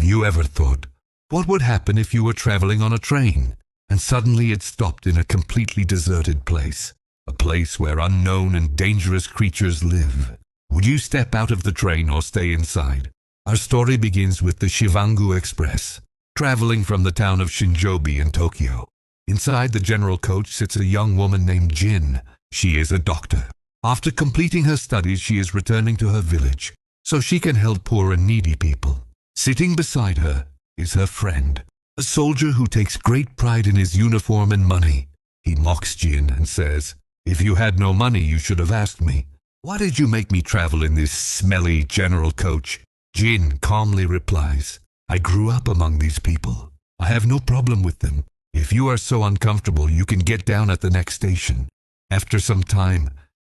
you ever thought, what would happen if you were traveling on a train and suddenly it stopped in a completely deserted place? A place where unknown and dangerous creatures live. Would you step out of the train or stay inside? Our story begins with the Shivangu Express, traveling from the town of Shinjobi in Tokyo. Inside the general coach sits a young woman named Jin. She is a doctor. After completing her studies, she is returning to her village so she can help poor and needy people. Sitting beside her is her friend, a soldier who takes great pride in his uniform and money. He mocks Jin and says, "If you had no money, you should have asked me. Why did you make me travel in this smelly general coach?" Jin calmly replies, "I grew up among these people. I have no problem with them. If you are so uncomfortable, you can get down at the next station." After some time,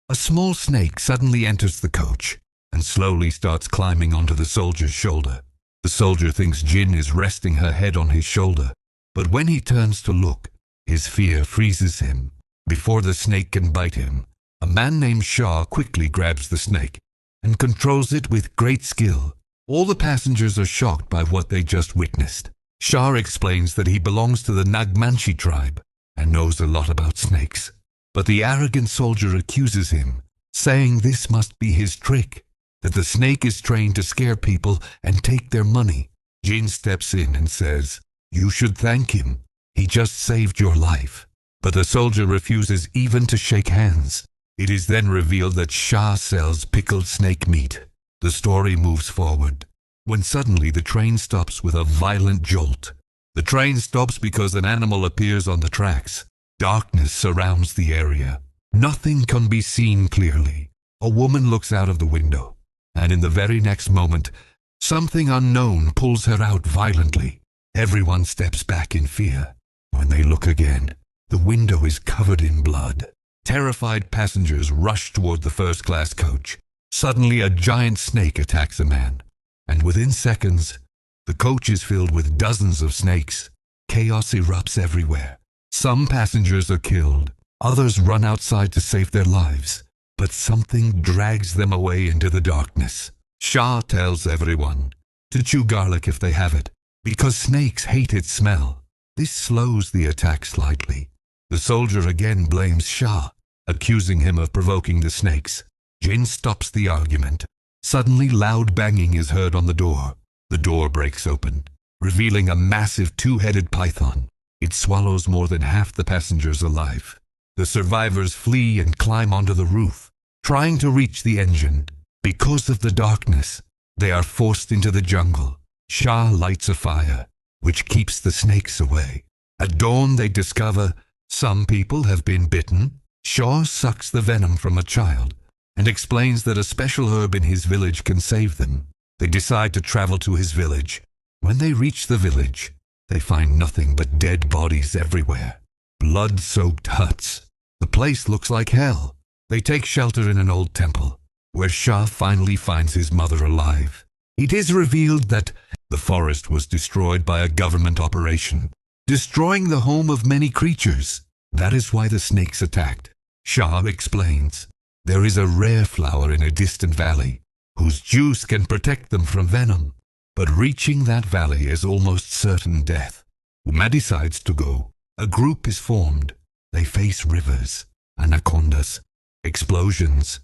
a small snake suddenly enters the coach and slowly starts climbing onto the soldier's shoulder. The soldier thinks Jin is resting her head on his shoulder, but when he turns to look, his fear freezes him. Before the snake can bite him, a man named Shah quickly grabs the snake and controls it with great skill. All the passengers are shocked by what they just witnessed. Shah explains that he belongs to the Nagmanchi tribe and knows a lot about snakes. But the arrogant soldier accuses him, saying this must be his trick, that the snake is trained to scare people and take their money. Jin steps in and says, "You should thank him. He just saved your life." But the soldier refuses even to shake hands. It is then revealed that Shah sells pickled snake meat. The story moves forward, when suddenly the train stops with a violent jolt. The train stops because an animal appears on the tracks. Darkness surrounds the area. Nothing can be seen clearly. A woman looks out of the window, and in the very next moment, something unknown pulls her out violently. Everyone steps back in fear. When they look again, the window is covered in blood. Terrified passengers rush toward the first-class coach. Suddenly, a giant snake attacks a man, and within seconds, the coach is filled with dozens of snakes. Chaos erupts everywhere. Some passengers are killed. Others run outside to save their lives, but something drags them away into the darkness. Shah tells everyone to chew garlic if they have it, because snakes hate its smell. This slows the attack slightly. The soldier again blames Shah, accusing him of provoking the snakes. Jin stops the argument. Suddenly, loud banging is heard on the door. The door breaks open, revealing a massive two-headed python. It swallows more than half the passengers alive. The survivors flee and climb onto the roof, trying to reach the engine. Because of the darkness, they are forced into the jungle. Shah lights a fire, which keeps the snakes away. At dawn, they discover some people have been bitten. Shah sucks the venom from a child and explains that a special herb in his village can save them. They decide to travel to his village. When they reach the village, they find nothing but dead bodies everywhere. Blood-soaked huts. The place looks like hell. They take shelter in an old temple, where Shah finally finds his mother alive. It is revealed that the forest was destroyed by a government operation, destroying the home of many creatures. That is why the snakes attacked. Shah explains, there is a rare flower in a distant valley, whose juice can protect them from venom. But reaching that valley is almost certain death. Uma decides to go. A group is formed. They face rivers, anacondas, explosions,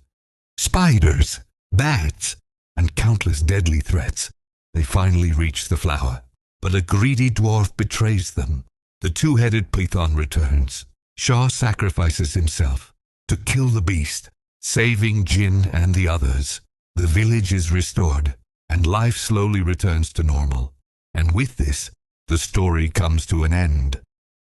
spiders, bats, and countless deadly threats. They finally reach the flower, but a greedy dwarf betrays them. The two-headed python returns. Shah sacrifices himself to kill the beast, saving Jin and the others. The village is restored, and life slowly returns to normal. And with this, the story comes to an end.